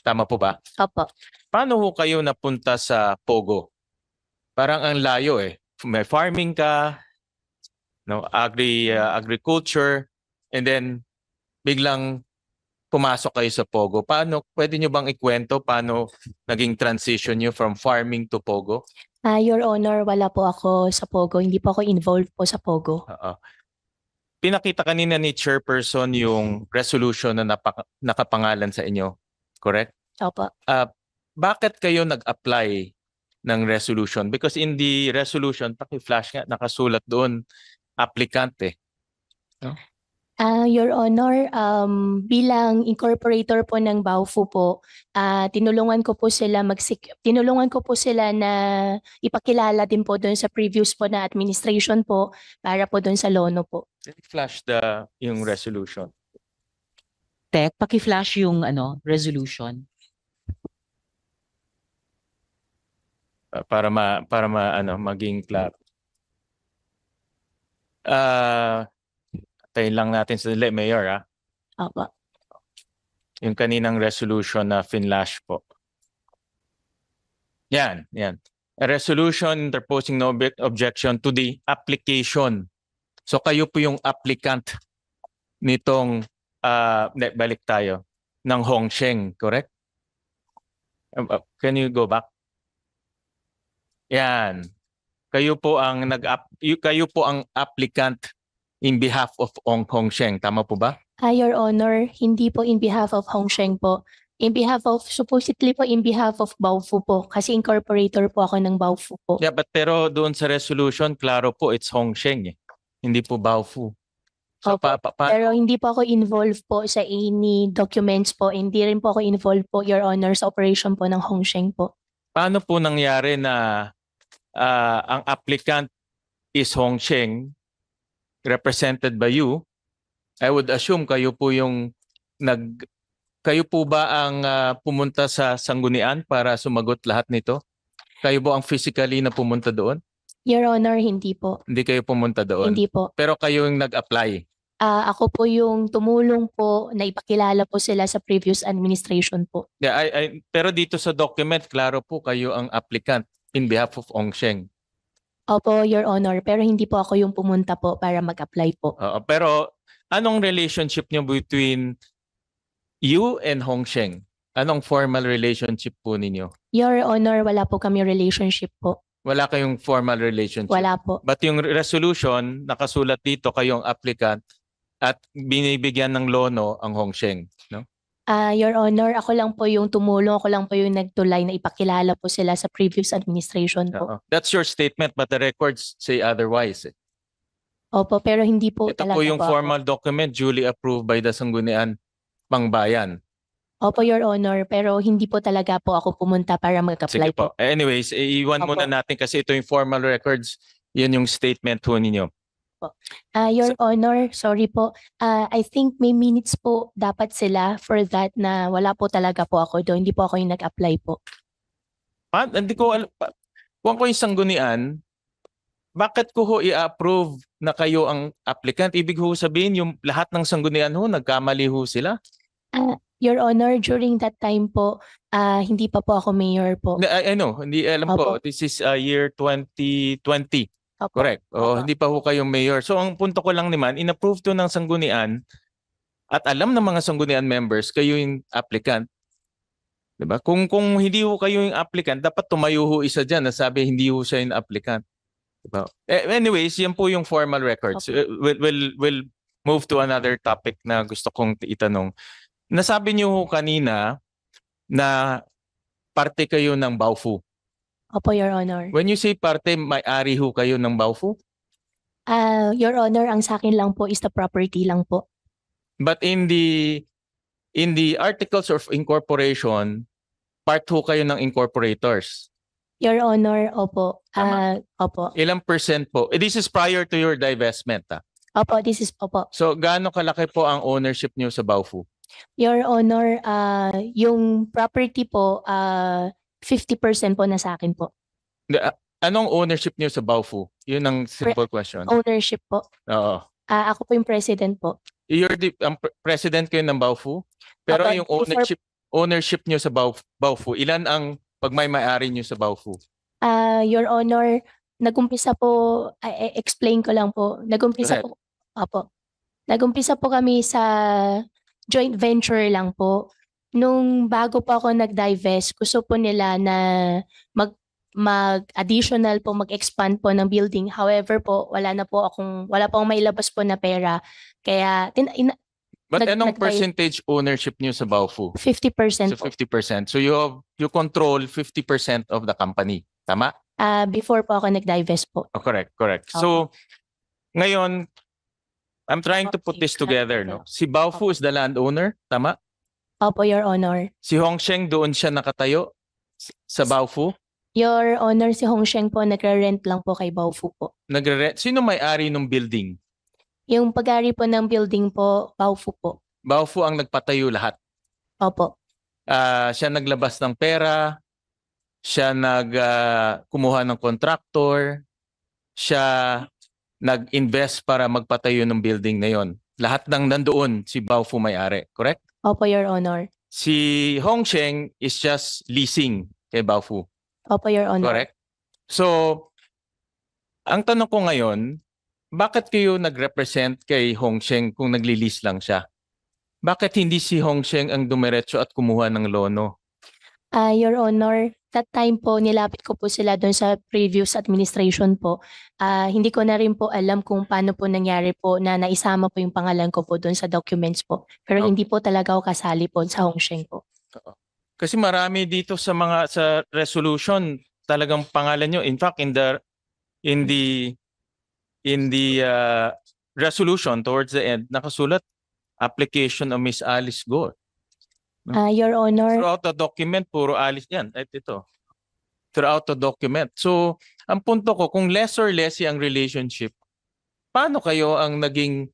Tama po ba? Opo. Paano ho kayo napunta sa Pogo? Parang ang layo eh. May farming ka, no, agriculture, and then biglang pumasok kayo sa Pogo. Paano, pwede nyo bang ikwento paano naging transition nyo from farming to Pogo? Your Honor, wala po ako sa Pogo. Hindi po ako involved po sa Pogo. Oo. Pinakita kanina ni Chairperson yung resolution na nakapangalan sa inyo. Correct? Opo. Bakit kayo nag-apply ng resolution? Because in the resolution, paki-flash nga, nakasulat doon, applicant eh. No? Your Honor, bilang incorporator po ng Baofu po, tinulungan ko po sila na ipakilala din po doon sa previous po na administration po para po doon sa Lono po. Flash yung resolution. Tek, paki-flash yung resolution. Para maging clap. Tayo lang natin sa Mayor Opo. Yung kaninang resolution na finlash po. Yan. A resolution interposing no objection to the application. So kayo po yung applicant nitong balik tayo ng Hongsheng, correct? Can you go back? Yan. Kayo po ang applicant in behalf of Hongsheng, tama po ba? Your Honor, hindi po in behalf of Hongsheng po. Supposedly po in behalf of Baofu po. Kasi incorporator po ako ng Baofu po. Yeah, pero doon sa resolution, klaro po, it's Hongsheng eh. Hindi po Baofu. So, Opo. Pero hindi po ako involved po sa any documents po. Hindi rin po ako involved po, Your Honor, sa operation po ng Hongsheng po. Paano po nangyari na ang applicant is Hongsheng, represented by you? I would assume kayo po ba ang pumunta sa sanggunian para sumagot lahat nito? Kayo po ang physically na pumunta doon? Your Honor, hindi po. Hindi kayo pumunta doon? Hindi po. Pero kayo yung nag-apply? Ako po yung tumulong po na ipakilala po sila sa previous administration po. Yeah, pero dito sa document, klaro po kayo ang applicant in behalf of Hongsheng. Opo, Your Honor, pero hindi po ako yung pumunta po para mag-apply po. Pero anong relationship niyo between you and Hongsheng? Anong formal relationship po ninyo? Your Honor, wala po kami relationship po. Wala kayong formal relationship? Wala po. But yung resolution, nakasulat dito kayong applicant at binibigyan ng lono ang Hongsheng, no? Your Honor, ako lang po yung tumulong, ako lang po yung nagtulay na ipakilala po sila sa previous administration po. That's your statement but the records say otherwise. Opo, pero hindi po Ito talaga po yung po formal document duly approved by the Sangguniang Pangbayan. Opo, Your Honor, pero hindi po talaga po ako pumunta para mag-apply Sige po. po. Anyways, iwan muna natin kasi ito yung formal records. Yun yung statement po ninyo. Your Honor, sorry po. I think may minutes po dapat sila for that na wala po talaga po ako doon. Hindi po ako yung nag-apply po. Hindi ko alam. Kung ako yung sanggunian, bakit ko ho i-approve na kayo ang applicant? Ibig ho sabihin yung lahat ng sanggunian ho, nagkamali ho sila? Your Honor, during that time po, hindi pa po ako mayor po. I know, hindi alam ko. Opo. This is year 2020. Opo. Correct. Opo. Hindi pa ho kayong mayor. So ang punto ko lang naman, in-approve to ng sanggunian at alam ng mga sanggunian members kayo yung applicant. Diba? Kung hindi ho kayo yung applicant, dapat tumayo ho isa dyan na sabi hindi ho siya yung applicant. Diba? Anyways, yan po yung formal records. Okay. We'll move to another topic na gusto kong itanong. Nasabi niyo ho kanina na parte kayo ng Baofu. Opo, Your Honor. When you say parte, may-ari ho kayo ng Baofu? Your Honor, ang sa akin lang po is the property lang po. But in the articles of incorporation, part ho kayo ng incorporators. Your Honor, opo. Tama. Opo. Ilang percent po? This is prior to your divestment. Opo, this is opo. So gaano kalaki po ang ownership niyo sa Baofu? Your Honor, yung property po, 50% po na sa akin po. Anong ownership niyo sa Baofu? Yun ang simple question. Ownership po. Oo. Ako po yung president po. You're the president kayo ng Baofu? Pero Opo, yung ownership ownership nyo sa Baofu? Ilan ang pagmay-ari nyo sa Baofu? Your Honor, nagumpisa po, explain ko lang po. Nagumpisa Go po, opo. Nagumpisa po kami sa joint venture lang po. Nung bago pa ako nag-divest, gusto po nila na mag-additional po, mag-expand po ng building. However po, wala po akong mailabas po na pera. Kaya, But anong nag-try- percentage ownership nyo sa Baofu? 50% So po. 50%. So you control 50% of the company. Tama? Before po ako nag-divest po. Oh, correct. So ngayon, I'm trying to put this together. No? Si Baofu is the landowner. Tama? Opo, Your Honor. Si Hongsheng doon siya nakatayo sa Baofu. Your Honor, si Hongsheng po, nagre-rent lang po kay Baofu po. Sino may-ari ng building? Yung pag-ari po ng building po, Baofu po. Baofu ang nagpatayo lahat. Opo. Siya naglabas ng pera, siya kumuha ng contractor, siya nag-invest para magpatayo ng building na yon. Lahat ng nandoon si Baofu may-ari, correct? Opo, Your Honor. Si Hongsheng is just leasing kay Baofu, Opo, Your Honor. correct? So, ang tanong ko ngayon, bakit kayo nag-represent kay Hongsheng kung nagli-lease lang siya? Bakit hindi si Hongsheng ang dumiretso at kumuha ng lono? Your Honor, that time po, nilapit ko po sila doon sa previous administration po. Hindi ko na rin po alam kung paano po nangyari po na naisama po yung pangalan ko po doon sa documents po. Pero Okay. hindi po talaga ako kasali po sa Hongsheng po. Kasi marami dito sa resolution talagang pangalan nyo. In fact, in the resolution towards the end, nakasulat application of Miss Alice Go. Your Honor, Throughout the document, puro Alice yan. Ito. Throughout the document. So, ang punto ko, kung less or less ang relationship, paano kayo ang naging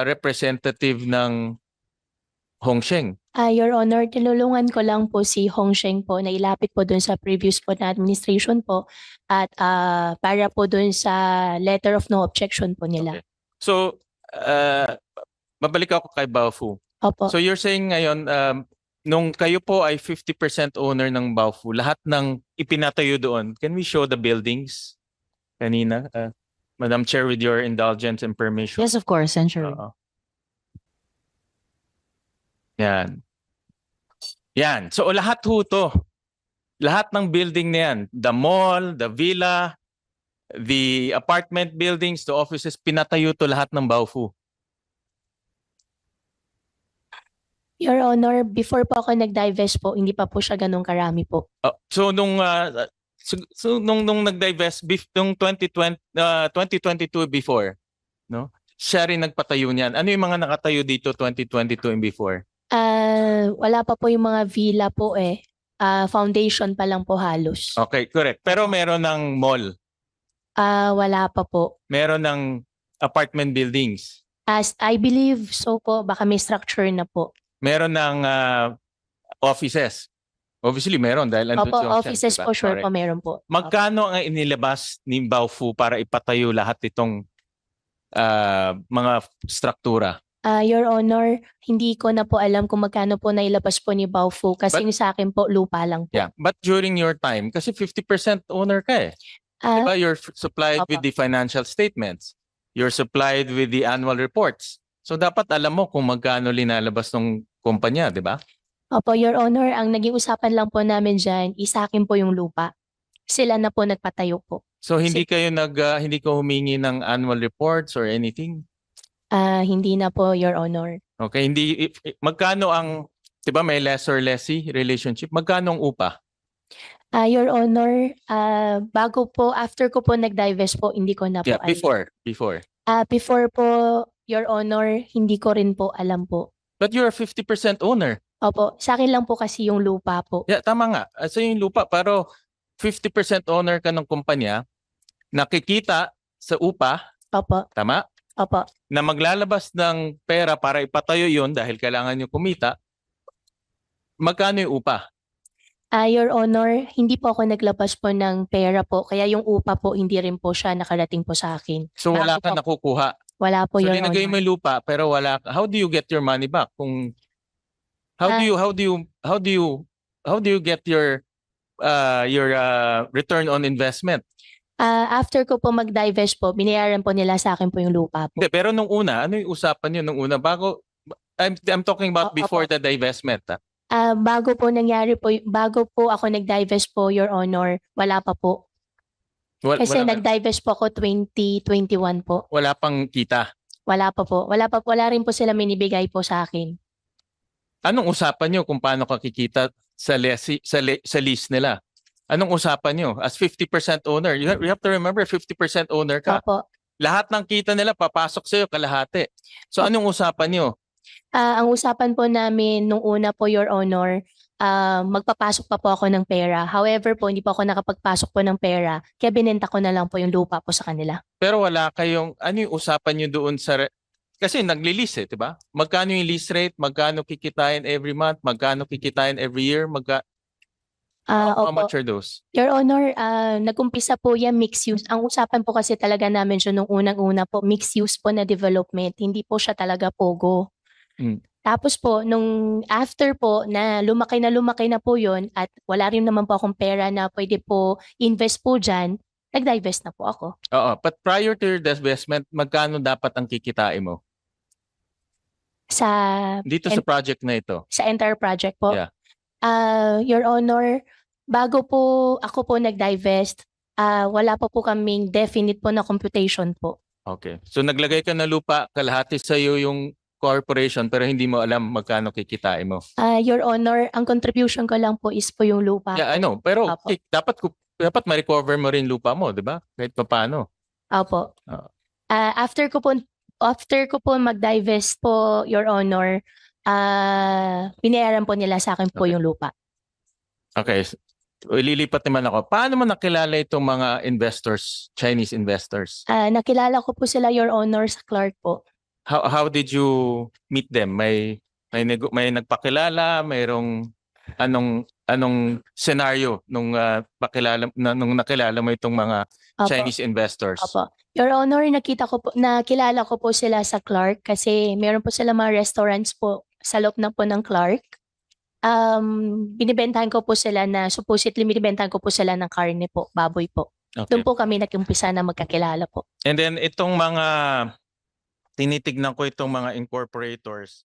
representative ng Hongsheng? Your Honor, tinulungan ko lang po si Hongsheng po na ilapit po doon sa previous po na administration po at para po doon sa letter of no objection po nila. Okay. So, mabalik ako kay Baofu. Opo. So you're saying ngayon, nung kayo po ay 50% owner ng Baofu, lahat ng ipinatayo doon, can we show the buildings kanina? Madam Chair, with your indulgence and permission. Yes, of course, Senator. Oo. Yan. Yan. So lahat ho to. Lahat ng building na yan, the mall, the villa, the apartment buildings, the offices, pinatayo to lahat ng Baofu. Your Honor, before po ako nag-divest po, hindi pa po siya ganun karami po. So nung nag-divest nung 2022 before, no? Siya rin nagpatayo niyan. Ano yung mga nakatayo dito 2022 and before? Wala pa po yung mga villa po eh. Foundation pa lang po halos. Okay, correct. Pero meron ng mall, Wala pa po. meron ng apartment buildings, As I believe so po, baka may structure na po. meron ng offices. Obviously meron dahil andun Opo, si Hongsheng, offices diba? po, sure Correct. po, meron po. Magkano ang inilabas ni Baofu para ipatayo lahat itong mga struktura? Your Honor, hindi ko na po alam kung magkano po nailabas po ni Baofu kasi But- yung sa akin po, lupa lang po. Yeah, but during your time, kasi 50% owner ka eh. Ah, Diba? You're supplied with Opo. the financial statements. You're supplied with the annual reports. So dapat alam mo kung magkano linalabas ng kumpanya, di ba? Opo, Your Honor, ang naging usapan lang po namin dyan, isakin po yung lupa. Sila na po nagpatayo po. So hindi kayo hindi ko humingi ng annual reports or anything. Hindi na po, Your Honor. Okay, hindi magkano ang 'di ba may lessor lessee relationship? Magkano ang upa? Your Honor, bago po, after ko po nag-divest po, hindi ko na po Yeah, alam. before. Before po, Your Honor, hindi ko rin po alam po. But you're a 50% owner. Opo, sa akin lang po kasi yung lupa po. Yeah, tama nga. So yung lupa, pero 50% owner ka ng kumpanya, nakikita sa upa, Opo, tama? opo. Na maglalabas ng pera para ipatayo yon dahil kailangan nyo kumita, magkano yung upa? Your Honor, hindi po ako naglabas po ng pera po, kaya yung upa po, hindi rin po siya nakarating po sa akin. So wala Ako ka po. nakukuha. Wala po, So Your linagay mo Honor. yung lupa pero wala ka. How do you get your money back kung How do Ah. you get your return on investment? After ko po mag-divest po, binayaran po nila sa akin po yung lupa po. Hindi, pero nung una, ano yung usapan niyo nung una bago I'm talking about before Opo. the divestment. Bago po nangyari po, bago po ako nag-divest po, Your Honor, wala pa po. Kasi nag-divest po ako 2021 po. wala pang kita. Wala pa po. Wala rin po sila minibigay po sa akin. Anong usapan niyo kung paano ka kikita sa lease nila? Anong usapan niyo? As 50% owner, you have to remember 50% owner ka. Opo. Lahat ng kita nila papasok sa iyo kalahati. So anong usapan niyo? Ang usapan po namin nung una po, Your Honor, magpapasok pa po ako ng pera. However po, hindi po ako nakapagpasok po ng pera. Kaya binenta ko na lang po yung lupa po sa kanila. Pero wala kayong, ano yung usapan niyo doon sa, kasi nagli-lease eh, di ba? Magkano yung lease rate? Magkano kikitain every month? Magkano kikitain every year? How Opo. much are those? Your Honor, nag-umpisa po yan mixed use. Ang usapan po kasi talaga namin siya nung unang-una po, mixed use po na development. Hindi po siya talaga pogo. Tapos po, nung after po na lumaki na po yun at wala rin naman po akong pera na pwede po invest po dyan, nag-divest na po ako. Oo, but prior to your divestment, magkano dapat ang kikitain mo? Dito sa project na ito? Sa entire project po? Yeah. Your Honor, bago po ako po nag-divest, wala pa po kaming definite po na computation po. Okay. So naglagay ka ng lupa, kalahati sa iyo yung corporation pero hindi mo alam magkano kikitain mo. Your Honor, ang contribution ko lang po is po yung lupa. Yeah, I know. Pero Opo. dapat ma-recover mo rin lupa mo, di ba? Kahit paano. Opo. Oo. After ko po mag-divest po, Your Honor, binayaran po nila sa akin po Okay. yung lupa. Okay. So, ililipat naman ako. Paano mo nakilala itong mga investors, Chinese investors? Nakilala ko po sila, Your Honor, sa Clark po. How did you meet them? May nagpakilala, mayroong anong scenario nung nung nakilala mo itong mga Opo. Chinese investors? Opo. Your Honor, nakilala ko po sila sa Clark kasi meron po sila mga restaurants po sa loob na po ng Clark. Binibentahan ko po sila supposedly binibentahan ko po sila ng karne po, baboy po. Okay. Doon po kami nag-umpisa na magkakilala po. And then itong mga tinitignan ko itong mga incorporators,